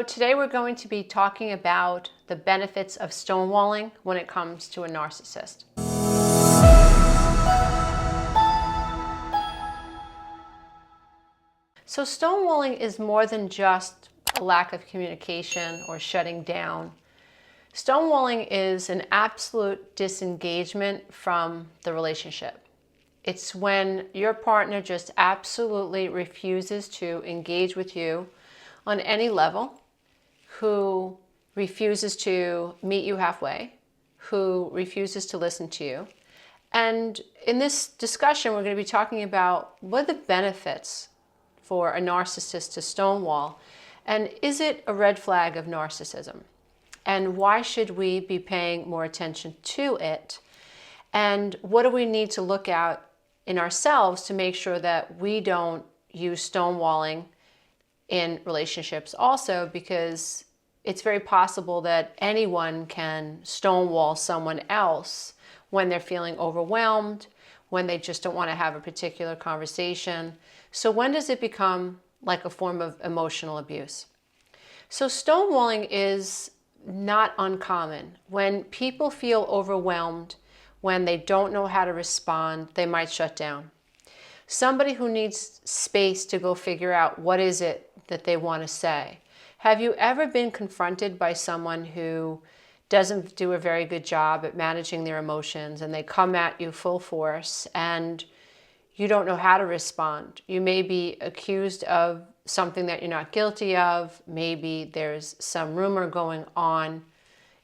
today we're going to be talking about the benefits of stonewalling when it comes to a narcissist. So stonewalling is more than just a lack of communication or shutting down. Stonewalling is an absolute disengagement from the relationship. It's when your partner just absolutely refuses to engage with you on any level, who refuses to meet you halfway, who refuses to listen to you. And in this discussion, we're going to be talking about what are the benefits for a narcissist to stonewall, and is it a red flag of narcissism? And why should we be paying more attention to it? And what do we need to look at in ourselves to make sure that we don't use stonewalling in relationships also, because it's very possible that anyone can stonewall someone else when they're feeling overwhelmed, when they just don't want to have a particular conversation. So when does it become like a form of emotional abuse? So stonewalling is not uncommon. When people feel overwhelmed, when they don't know how to respond, they might shut down. Somebody who needs space to go figure out what is it that they want to say. Have you ever been confronted by someone who doesn't do a very good job at managing their emotions, and they come at you full force and you don't know how to respond? You may be accused of something that you're not guilty of. Maybe there's some rumor going on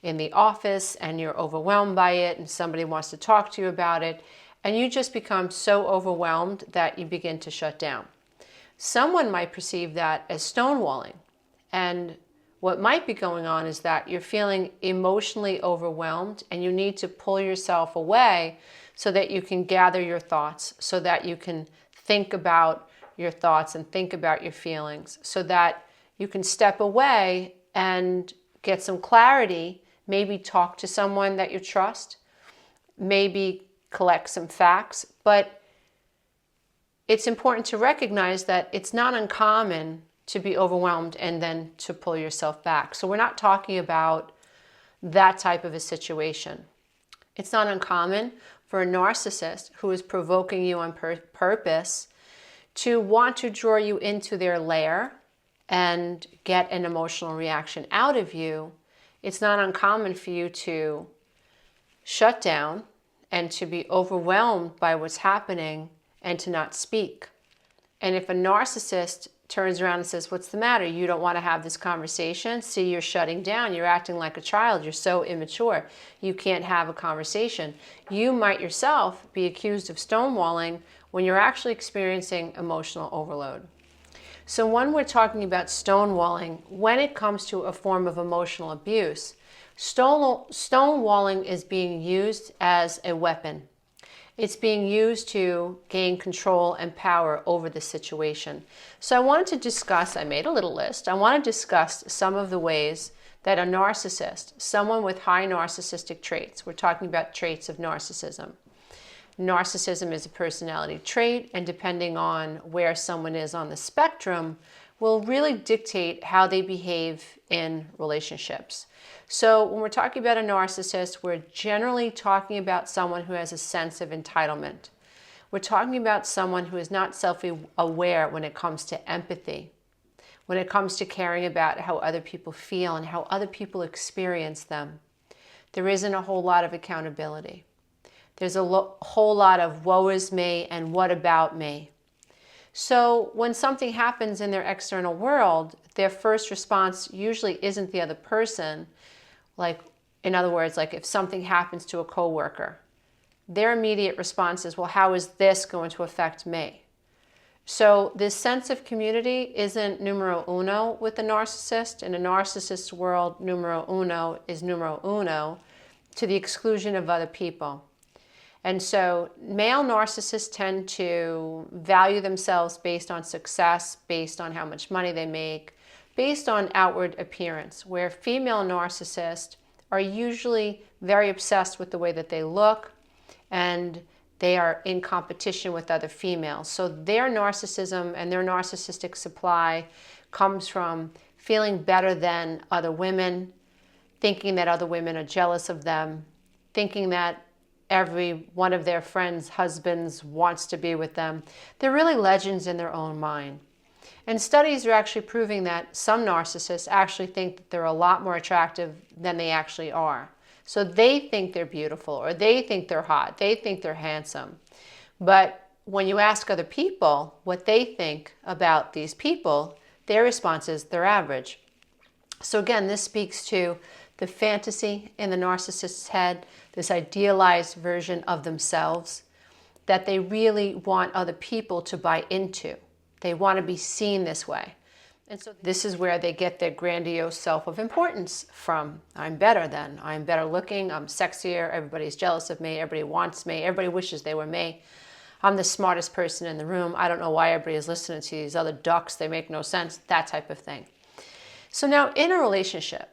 in the office and you're overwhelmed by it and somebody wants to talk to you about it, and you just become so overwhelmed that you begin to shut down. Someone might perceive that as stonewalling. And what might be going on is that you're feeling emotionally overwhelmed and you need to pull yourself away so that you can gather your thoughts, so that you can think about your thoughts and think about your feelings, so that you can step away and get some clarity, maybe talk to someone that you trust, maybe collect some facts. But it's important to recognize that it's not uncommon to be overwhelmed and then to pull yourself back. So we're not talking about that type of a situation. It's not uncommon for a narcissist who is provoking you on purpose to want to draw you into their lair and get an emotional reaction out of you. It's not uncommon for you to shut down and to be overwhelmed by what's happening and to not speak. And if a narcissist turns around and says, "What's the matter? You don't want to have this conversation? See, you're shutting down. You're acting like a child. You're so immature. You can't have a conversation." You might yourself be accused of stonewalling when you're actually experiencing emotional overload. So when we're talking about stonewalling, when it comes to a form of emotional abuse, stonewalling is being used as a weapon. It's being used to gain control and power over the situation. So I wanted to discuss, I made a little list, I want to discuss some of the ways that a narcissist, someone with high narcissistic traits, we're talking about traits of narcissism. Narcissism is a personality trait, and depending on where someone is on the spectrum, will really dictate how they behave in relationships. So when we're talking about a narcissist, we're generally talking about someone who has a sense of entitlement. We're talking about someone who is not self-aware when it comes to empathy, when it comes to caring about how other people feel and how other people experience them. There isn't a whole lot of accountability. There's a whole lot of woe is me and what about me. So when something happens in their external world, their first response usually isn't the other person. Like, in other words, like if something happens to a coworker, their immediate response is, well, how is this going to affect me? So this sense of community isn't numero uno with a narcissist. In a narcissist's world, numero uno is numero uno to the exclusion of other people. And so male narcissists tend to value themselves based on success, based on how much money they make, based on outward appearance, where female narcissists are usually very obsessed with the way that they look, and they are in competition with other females. So their narcissism and their narcissistic supply comes from feeling better than other women, thinking that other women are jealous of them, thinking that every one of their friends' husbands wants to be with them. They're really legends in their own mind. And studies are actually proving that some narcissists actually think that they're a lot more attractive than they actually are. So they think they're beautiful, or they think they're hot, they think they're handsome. But when you ask other people what they think about these people, their response is they're average. So again, this speaks to the fantasy in the narcissist's head, this idealized version of themselves that they really want other people to buy into. They want to be seen this way. And so this is where they get their grandiose self of importance from. I'm better than, I'm better looking, I'm sexier, everybody's jealous of me, everybody wants me, everybody wishes they were me. I'm the smartest person in the room. I don't know why everybody is listening to these other ducks. They make no sense, that type of thing. So now in a relationship,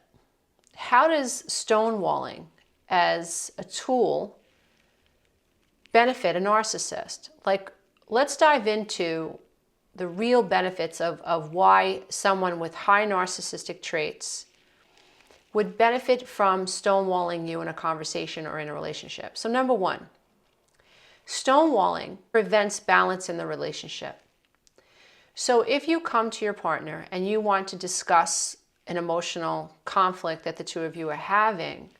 how does stonewalling as a tool benefit a narcissist? Like, let's dive into the real benefits of why someone with high narcissistic traits would benefit from stonewalling you in a conversation or in a relationship. So number one, stonewalling prevents balance in the relationship. So if you come to your partner and you want to discuss an emotional conflict that the two of you are having,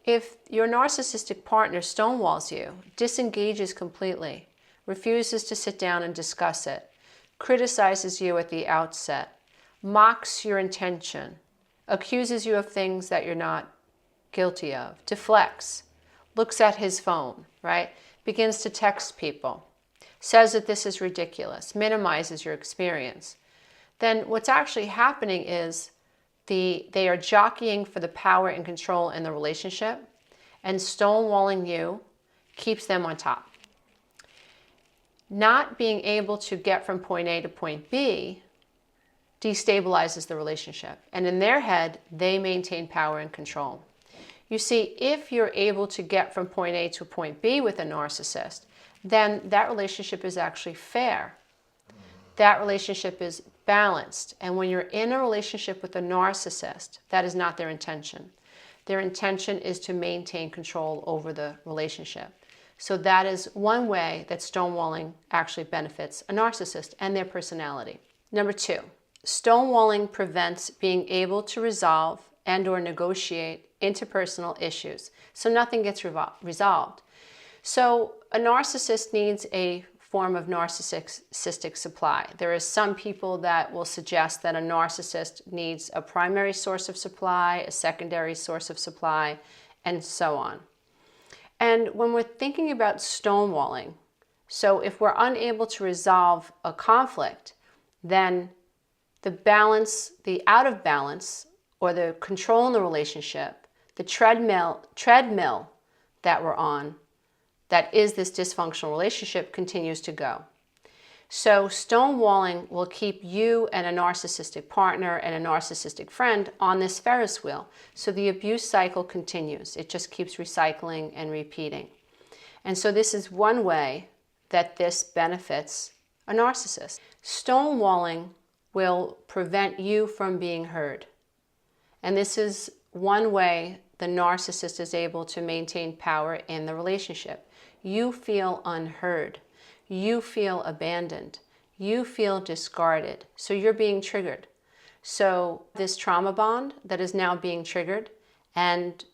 if your narcissistic partner stonewalls you, disengages completely, refuses to sit down and discuss it, criticizes you at the outset, mocks your intention, accuses you of things that you're not guilty of, deflects, looks at his phone, right? Begins to text people, says that this is ridiculous, minimizes your experience, then what's actually happening is they are jockeying for the power and control in the relationship, and stonewalling you keeps them on top. Not being able to get from point A to point B destabilizes the relationship. And in their head, they maintain power and control. You see, if you're able to get from point A to point B with a narcissist, then that relationship is actually fair. That relationship is balanced. And when you're in a relationship with a narcissist, that is not their intention. Their intention is to maintain control over the relationship. So that is one way that stonewalling actually benefits a narcissist and their personality. Number two, stonewalling prevents being able to resolve and or negotiate interpersonal issues. So nothing gets resolved. So a narcissist needs a form of narcissistic supply. There are some people that will suggest that a narcissist needs a primary source of supply, a secondary source of supply, and so on. And when we're thinking about stonewalling, so if we're unable to resolve a conflict, then the balance, the out of balance, or the control in the relationship, the treadmill that we're on, that is this dysfunctional relationship, continues to go. So stonewalling will keep you and a narcissistic partner and a narcissistic friend on this Ferris wheel. So the abuse cycle continues. It just keeps recycling and repeating. And so this is one way that this benefits a narcissist. Stonewalling will prevent you from being heard. And this is one way the narcissist is able to maintain power in the relationship. You feel unheard. You feel abandoned. You feel discarded. So you're being triggered. So this trauma bond that is now being triggered, and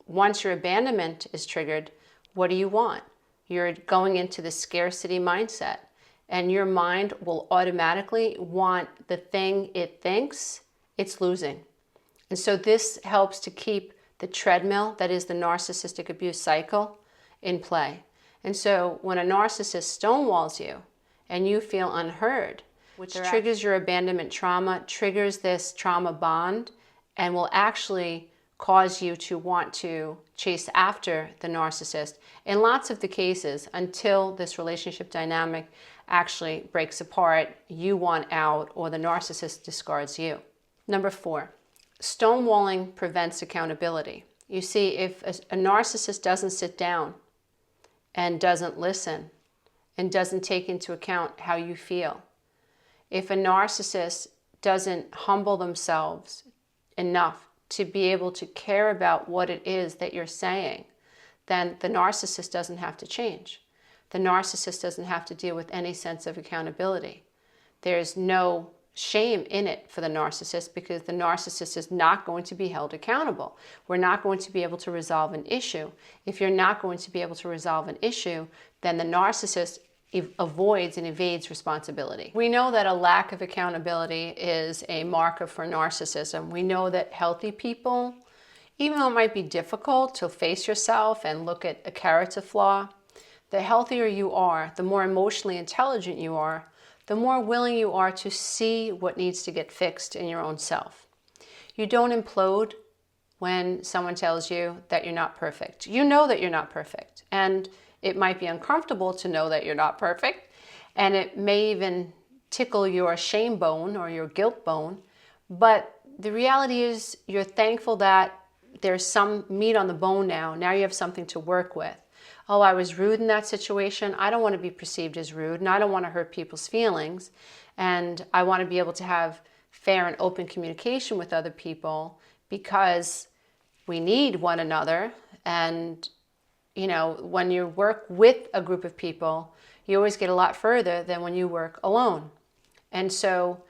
once your abandonment is triggered, what do you want? You're going into the scarcity mindset, and your mind will automatically want the thing it thinks it's losing. And so this helps to keep the treadmill, that is the narcissistic abuse cycle, in play. And so when a narcissist stonewalls you and you feel unheard, which triggers your abandonment trauma, triggers this trauma bond, and will actually cause you to want to chase after the narcissist in lots of the cases until this relationship dynamic actually breaks apart, you want out, or the narcissist discards you. Number 4, stonewalling prevents accountability. You see, if a narcissist doesn't sit down and doesn't listen and doesn't take into account how you feel, if a narcissist doesn't humble themselves enough to be able to care about what it is that you're saying, then the narcissist doesn't have to change. The narcissist doesn't have to deal with any sense of accountability. There's no shame in it for the narcissist because the narcissist is not going to be held accountable. We're not going to be able to resolve an issue. If you're not going to be able to resolve an issue, then the narcissist avoids and evades responsibility. We know that a lack of accountability is a marker for narcissism. We know that healthy people, even though it might be difficult to face yourself and look at a character flaw, the healthier you are, the more emotionally intelligent you are, the more willing you are to see what needs to get fixed in your own self. You don't implode when someone tells you that you're not perfect. You know that you're not perfect, and it might be uncomfortable to know that you're not perfect, and it may even tickle your shame bone or your guilt bone, but the reality is you're thankful that there's some meat on the bone now. Now you have something to work with. Oh, I was rude in that situation. I don't want to be perceived as rude, and I don't want to hurt people's feelings, and I want to be able to have fair and open communication with other people because we need one another. And you know, when you work with a group of people, you always get a lot further than when you work alone. And so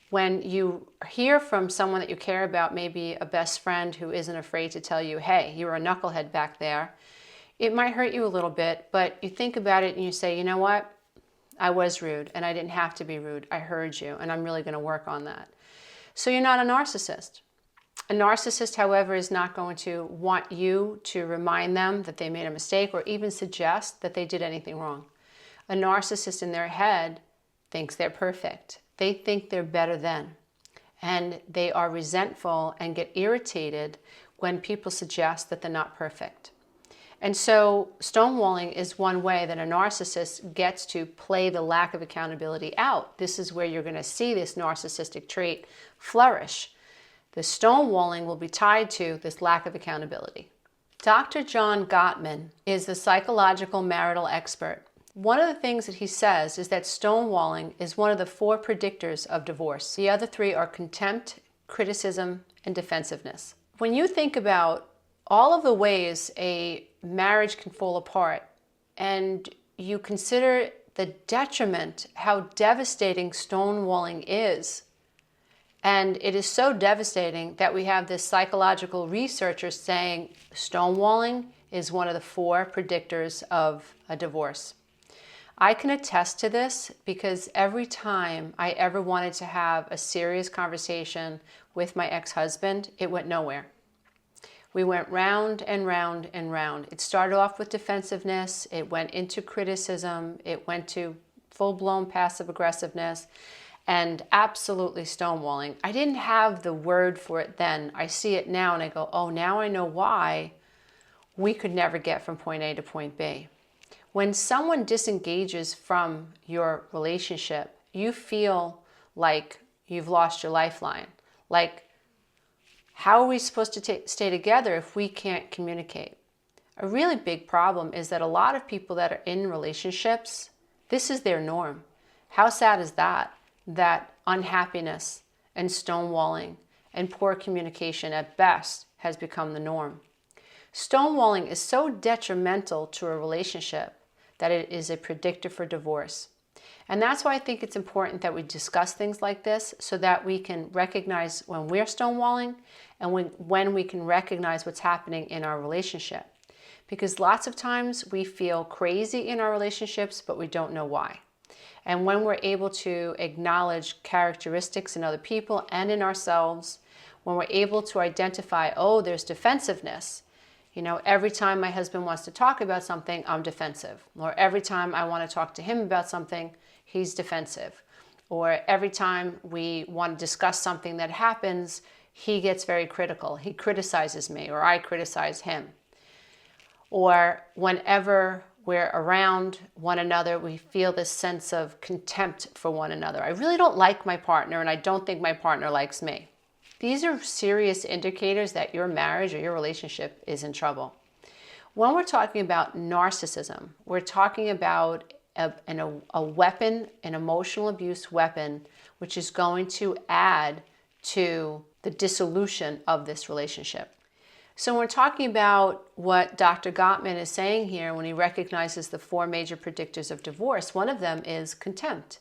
when you hear from someone that you care about, maybe a best friend who isn't afraid to tell you, hey, you were a knucklehead back there, it might hurt you a little bit, but you think about it and you say, you know what? I was rude and I didn't have to be rude. I heard you and I'm really going to work on that. So you're not a narcissist. A narcissist, however, is not going to want you to remind them that they made a mistake or even suggest that they did anything wrong. A narcissist in their head thinks they're perfect. They think they're better than. And they are resentful and get irritated when people suggest that they're not perfect. And so stonewalling is one way that a narcissist gets to play the lack of accountability out. This is where you're going to see this narcissistic trait flourish. The stonewalling will be tied to this lack of accountability. Dr. John Gottman is the psychological marital expert. One of the things that he says is that stonewalling is one of the 4 predictors of divorce. The other 3 are contempt, criticism, and defensiveness. When you think about all of the ways a marriage can fall apart and you consider the detriment, how devastating stonewalling is, and it is so devastating that we have this psychological researcher saying stonewalling is one of the 4 predictors of a divorce. I can attest to this because every time I ever wanted to have a serious conversation with my ex-husband, it went nowhere. We went round and round and round. It started off with defensiveness, it went into criticism, it went to full-blown passive aggressiveness, and absolutely stonewalling. I didn't have the word for it then. I see it now and I go, oh, now I know why we could never get from point A to point B. When someone disengages from your relationship, you feel like you've lost your lifeline. Like, how are we supposed to stay together if we can't communicate? A really big problem is that a lot of people that are in relationships, this is their norm. How sad is that? That unhappiness and stonewalling and poor communication at best has become the norm. Stonewalling is so detrimental to a relationship that it is a predictor for divorce. And that's why I think it's important that we discuss things like this so that we can recognize when we're stonewalling and when we can recognize what's happening in our relationship. Because lots of times we feel crazy in our relationships, but we don't know why. And when we're able to acknowledge characteristics in other people and in ourselves, when we're able to identify, oh, there's defensiveness. You know, every time my husband wants to talk about something, I'm defensive. Or every time I want to talk to him about something, he's defensive. Or every time we want to discuss something that happens, he gets very critical. He criticizes me or I criticize him. Or whenever we're around one another, we feel this sense of contempt for one another. I really don't like my partner and I don't think my partner likes me. These are serious indicators that your marriage or your relationship is in trouble. When we're talking about narcissism, we're talking about a weapon, an emotional abuse weapon, which is going to add to the dissolution of this relationship. So when we're talking about what Dr. Gottman is saying here when he recognizes the 4 major predictors of divorce, one of them is contempt.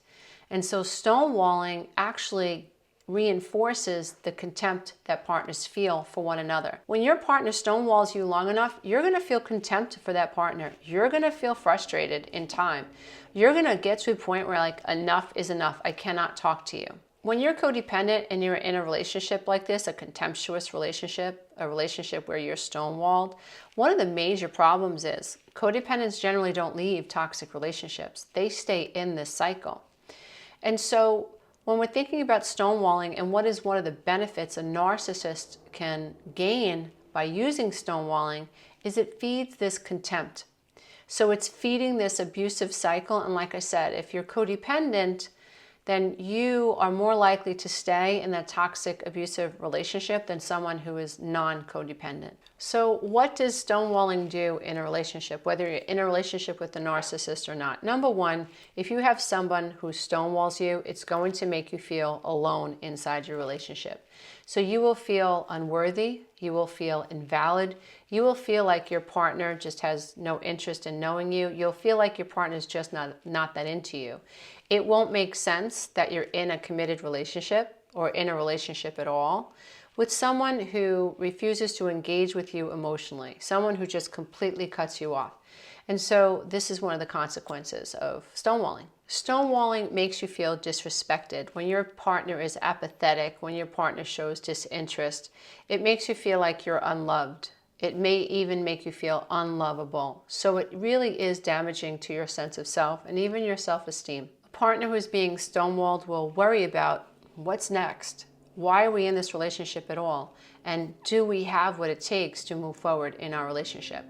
And so stonewalling actually reinforces the contempt that partners feel for one another. When your partner stonewalls you long enough, you're going to feel contempt for that partner. You're going to feel frustrated in time. You're going to get to a point where like, enough is enough. I cannot talk to you. When you're codependent and you're in a relationship like this, a contemptuous relationship, a relationship where you're stonewalled, one of the major problems is codependents generally don't leave toxic relationships. They stay in this cycle. And so when we're thinking about stonewalling and what is one of the benefits a narcissist can gain by using stonewalling is it feeds this contempt. So it's feeding this abusive cycle. And like I said, if you're codependent, then you are more likely to stay in that toxic, abusive relationship than someone who is non-codependent. So what does stonewalling do in a relationship, whether you're in a relationship with the narcissist or not? Number one, if you have someone who stonewalls you, it's going to make you feel alone inside your relationship. So you will feel unworthy, you will feel invalid, you will feel like your partner just has no interest in knowing you, you'll feel like your partner is just not that into you. It won't make sense that you're in a committed relationship or in a relationship at all with someone who refuses to engage with you emotionally, someone who just completely cuts you off. And so this is one of the consequences of stonewalling. Stonewalling makes you feel disrespected. When your partner is apathetic, when your partner shows disinterest, it makes you feel like you're unloved. It may even make you feel unlovable. So it really is damaging to your sense of self and even your self-esteem. A partner who is being stonewalled will worry about what's next. Why are we in this relationship at all? And do we have what it takes to move forward in our relationship?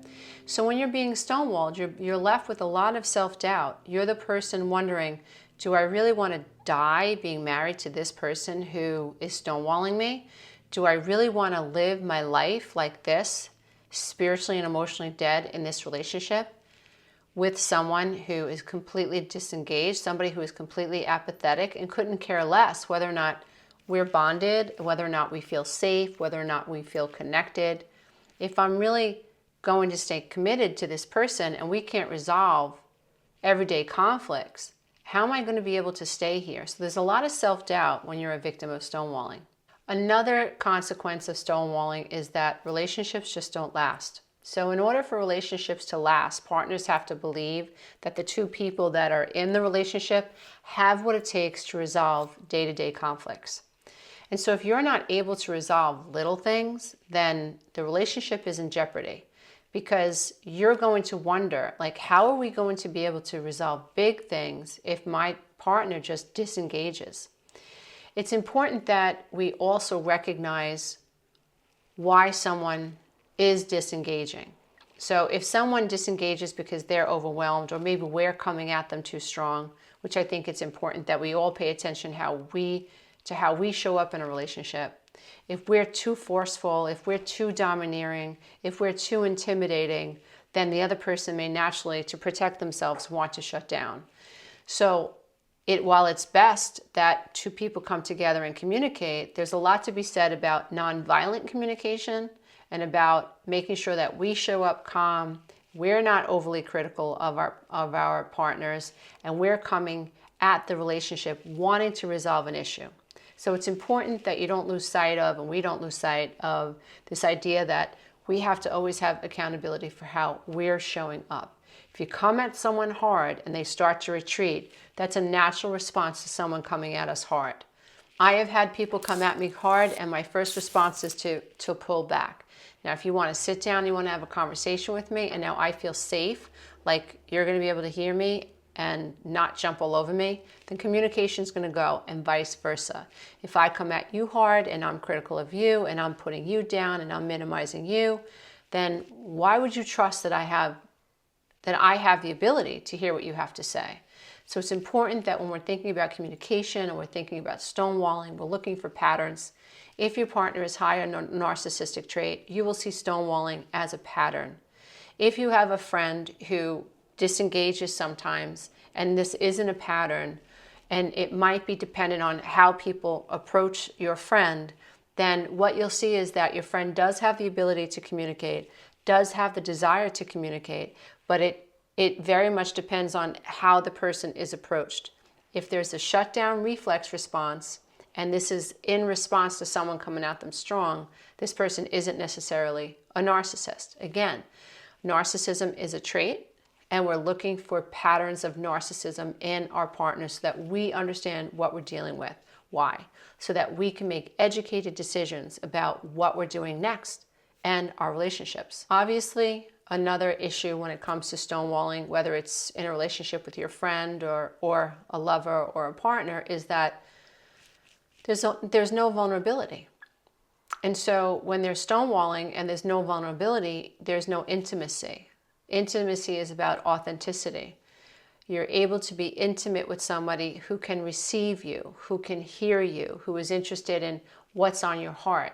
So when you're being stonewalled, you're left with a lot of self-doubt. You're the person wondering, do I really want to die being married to this person who is stonewalling me? Do I really want to live my life like this, spiritually and emotionally dead in this relationship with someone who is completely disengaged, somebody who is completely apathetic and couldn't care less whether or not we're bonded, whether or not we feel safe, whether or not we feel connected? If I'm really going to stay committed to this person and we can't resolve everyday conflicts, how am I going to be able to stay here? So there's a lot of self-doubt when you're a victim of stonewalling. Another consequence of stonewalling is that relationships just don't last. So in order for relationships to last, partners have to believe that the two people that are in the relationship have what it takes to resolve day-to-day conflicts. And so if you're not able to resolve little things, then the relationship is in jeopardy because you're going to wonder, like, how are we going to be able to resolve big things if my partner just disengages? It's important that we also recognize why someone is disengaging. So if someone disengages because they're overwhelmed or maybe we're coming at them too strong, which I think it's important that we all pay attention to how we show up in a relationship. If we're too forceful, if we're too domineering, if we're too intimidating, then the other person may naturally, to protect themselves, want to shut down. So while it's best that two people come together and communicate, there's a lot to be said about nonviolent communication and about making sure that we show up calm, we're not overly critical of our partners, and we're coming at the relationship wanting to resolve an issue. So it's important that you don't lose sight of, and we don't lose sight of, this idea that we have to always have accountability for how we're showing up. If you come at someone hard and they start to retreat, that's a natural response to someone coming at us hard. I have had people come at me hard, and my first response is to pull back. Now, if you want to sit down, you want to have a conversation with me, and now I feel safe, like you're going to be able to hear me and not jump all over me, then communication is going to go, and vice versa. If I come at you hard and I'm critical of you and I'm putting you down and I'm minimizing you, then why would you trust that I have the ability to hear what you have to say? So it's important that when we're thinking about communication and we're thinking about stonewalling, we're looking for patterns. If your partner is high on a narcissistic trait, you will see stonewalling as a pattern. If you have a friend who disengages sometimes, and this isn't a pattern, and it might be dependent on how people approach your friend, then what you'll see is that your friend does have the ability to communicate, does have the desire to communicate, but it very much depends on how the person is approached. If there's a shutdown reflex response, and this is in response to someone coming at them strong, this person isn't necessarily a narcissist. Again, narcissism is a trait, and we're looking for patterns of narcissism in our partners so that we understand what we're dealing with. Why? So that we can make educated decisions about what we're doing next and our relationships. Obviously, another issue when it comes to stonewalling, whether it's in a relationship with your friend or a lover or a partner, is that there's no vulnerability. And so when there's stonewalling and there's no vulnerability, there's no intimacy. Intimacy is about authenticity. You're able to be intimate with somebody who can receive you, who can hear you, who is interested in what's on your heart.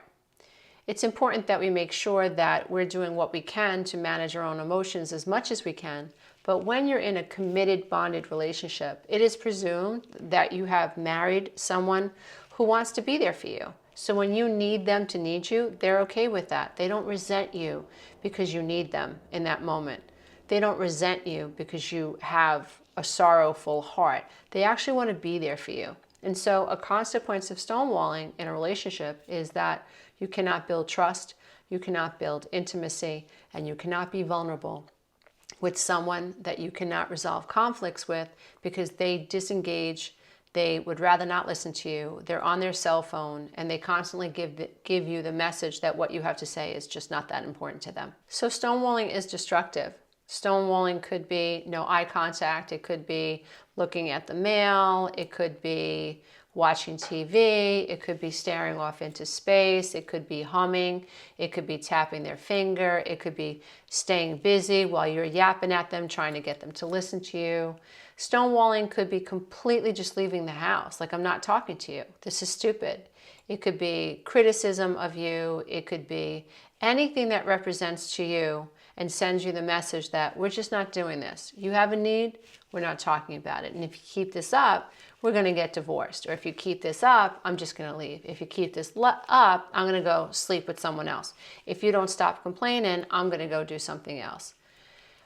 It's important that we make sure that we're doing what we can to manage our own emotions as much as we can. But when you're in a committed, bonded relationship, it is presumed that you have married someone who wants to be there for you. So when you need them to need you, they're okay with that. They don't resent you because you need them in that moment. They don't resent you because you have a sorrowful heart. They actually want to be there for you. And so a consequence of stonewalling in a relationship is that you cannot build trust, you cannot build intimacy, and you cannot be vulnerable with someone that you cannot resolve conflicts with because they disengage. They would rather not listen to you. They're on their cell phone, and they constantly give you the message that what you have to say is just not that important to them. So stonewalling is destructive. Stonewalling could be no eye contact. It could be looking at the mail. It could be watching TV. It could be staring off into space. It could be humming. It could be tapping their finger. It could be staying busy while you're yapping at them, trying to get them to listen to you. Stonewalling could be completely just leaving the house, like I'm not talking to you. This is stupid. It could be criticism of you. It could be anything that represents to you and sends you the message that we're just not doing this. You have a need, we're not talking about it. And if you keep this up, we're going to get divorced. Or if you keep this up, I'm just going to leave. If you keep this up, I'm going to go sleep with someone else. If you don't stop complaining, I'm going to go do something else.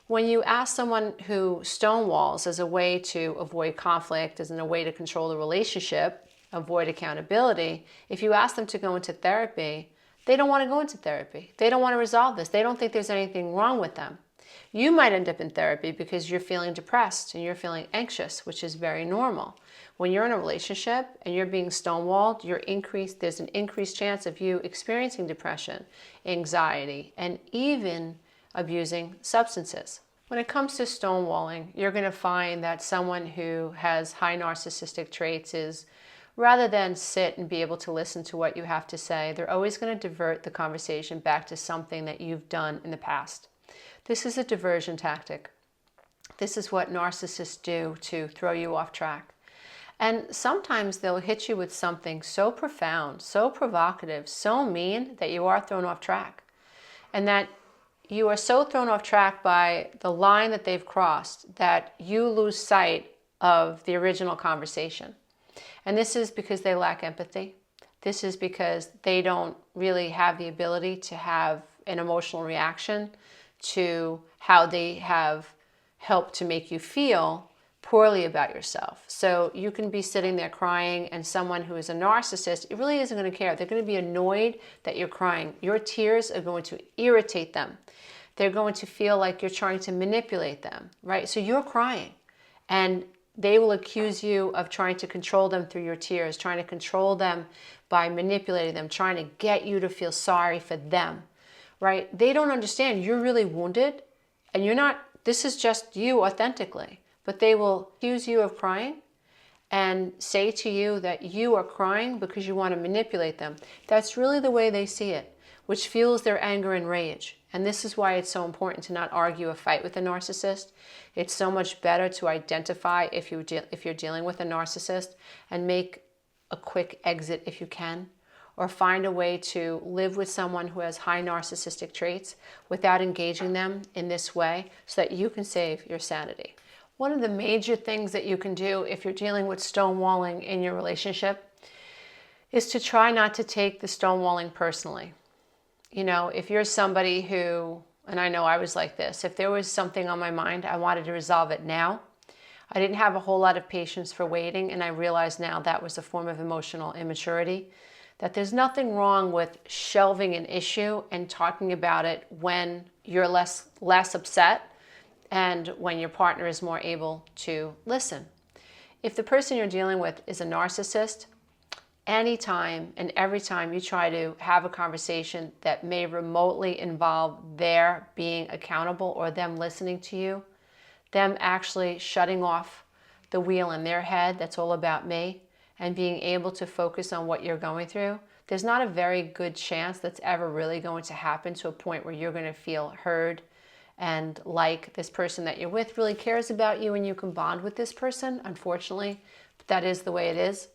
When you ask someone who stonewalls as a way to avoid conflict, as in a way to control the relationship, avoid accountability, if you ask them to go into therapy, they don't want to go into therapy. They don't want to resolve this. They don't think there's anything wrong with them. You might end up in therapy because you're feeling depressed and you're feeling anxious, which is very normal. When you're in a relationship and you're being stonewalled, there's an increased chance of you experiencing depression, anxiety, and even abusing substances. When it comes to stonewalling, you're going to find that someone who has high narcissistic traits is, rather than sit and be able to listen to what you have to say, they're always going to divert the conversation back to something that you've done in the past. This is a diversion tactic. This is what narcissists do to throw you off track. And sometimes they'll hit you with something so profound, so provocative, so mean that you are thrown off track. And that you are so thrown off track by the line that they've crossed that you lose sight of the original conversation. And this is because they lack empathy. This is because they don't really have the ability to have an emotional reaction to how they have helped to make you feel poorly about yourself. So you can be sitting there crying, and someone who is a narcissist, it really isn't going to care. They're going to be annoyed that you're crying. Your tears are going to irritate them. They're going to feel like you're trying to manipulate them, right? So you're crying, and they will accuse you of trying to control them through your tears, trying to control them by manipulating them, trying to get you to feel sorry for them, right? They don't understand you're really wounded, and you're not, this is just you authentically. But they will accuse you of crying and say to you that you are crying because you want to manipulate them. That's really the way they see it, which fuels their anger and rage. And this is why it's so important to not argue a fight with a narcissist. It's so much better to identify if you're dealing with a narcissist and make a quick exit if you can, or find a way to live with someone who has high narcissistic traits without engaging them in this way so that you can save your sanity. One of the major things that you can do if you're dealing with stonewalling in your relationship is to try not to take the stonewalling personally. You know, if you're somebody who, and I know I was like this, if there was something on my mind, I wanted to resolve it now. I didn't have a whole lot of patience for waiting, and I realize now that was a form of emotional immaturity, that there's nothing wrong with shelving an issue and talking about it when you're less upset and when your partner is more able to listen. If the person you're dealing with is a narcissist, anytime and every time you try to have a conversation that may remotely involve their being accountable or them listening to you, them actually shutting off the wheel in their head that's all about me and being able to focus on what you're going through, there's not a very good chance that's ever really going to happen to a point where you're going to feel heard and like this person that you're with really cares about you and you can bond with this person, unfortunately. But that is the way it is.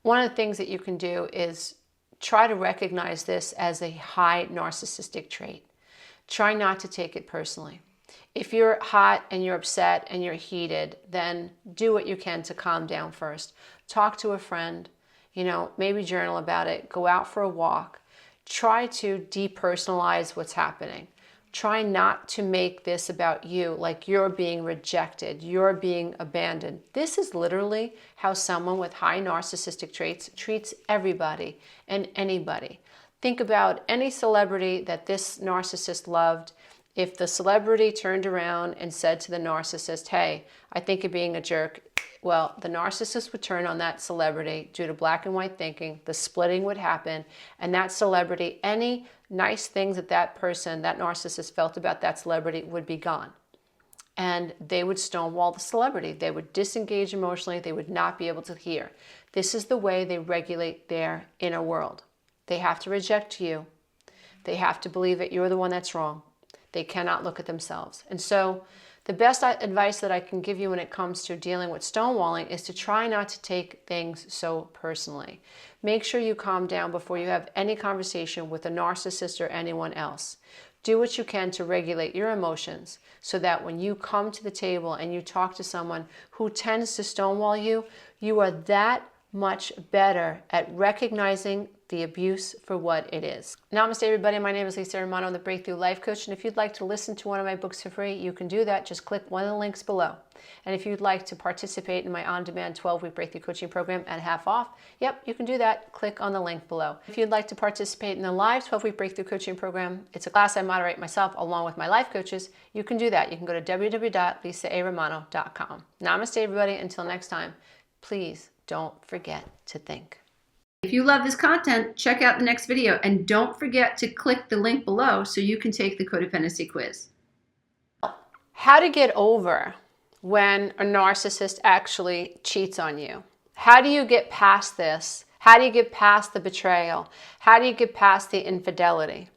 One of the things that you can do is try to recognize this as a high narcissistic trait. Try not to take it personally. If you're hot and you're upset and you're heated, then do what you can to calm down first. Talk to a friend, you know, maybe journal about it, go out for a walk. Try to depersonalize what's happening. Try not to make this about you, like you're being rejected, you're being abandoned. This is literally how someone with high narcissistic traits treats everybody and anybody. Think about any celebrity that this narcissist loved. If the celebrity turned around and said to the narcissist, hey, I think you're being a jerk, well, the narcissist would turn on that celebrity due to black and white thinking, the splitting would happen, and that celebrity, any nice things that that person, that narcissist felt about that celebrity would be gone. And they would stonewall the celebrity. They would disengage emotionally. They would not be able to hear. This is the way they regulate their inner world. They have to reject you. They have to believe that you're the one that's wrong. They cannot look at themselves. And so the best advice that I can give you when it comes to dealing with stonewalling is to try not to take things so personally. Make sure you calm down before you have any conversation with a narcissist or anyone else. Do what you can to regulate your emotions so that when you come to the table and you talk to someone who tends to stonewall you, you are that much better at recognizing the abuse for what it is. Namaste, everybody. My name is Lisa Romano. I'm the Breakthrough Life Coach. And if you'd like to listen to one of my books for free, you can do that. Just click one of the links below. And if you'd like to participate in my on-demand 12-week breakthrough coaching program at half off, yep, you can do that. Click on the link below. If you'd like to participate in the live 12-week breakthrough coaching program, it's a class I moderate myself along with my life coaches. You can do that. You can go to www.lisaaromano.com. Namaste, everybody. Until next time, please don't forget to think. If you love this content, check out the next video and don't forget to click the link below so you can take the codependency quiz. How to get over when a narcissist actually cheats on you. How do you get past this? How do you get past the betrayal? How do you get past the infidelity?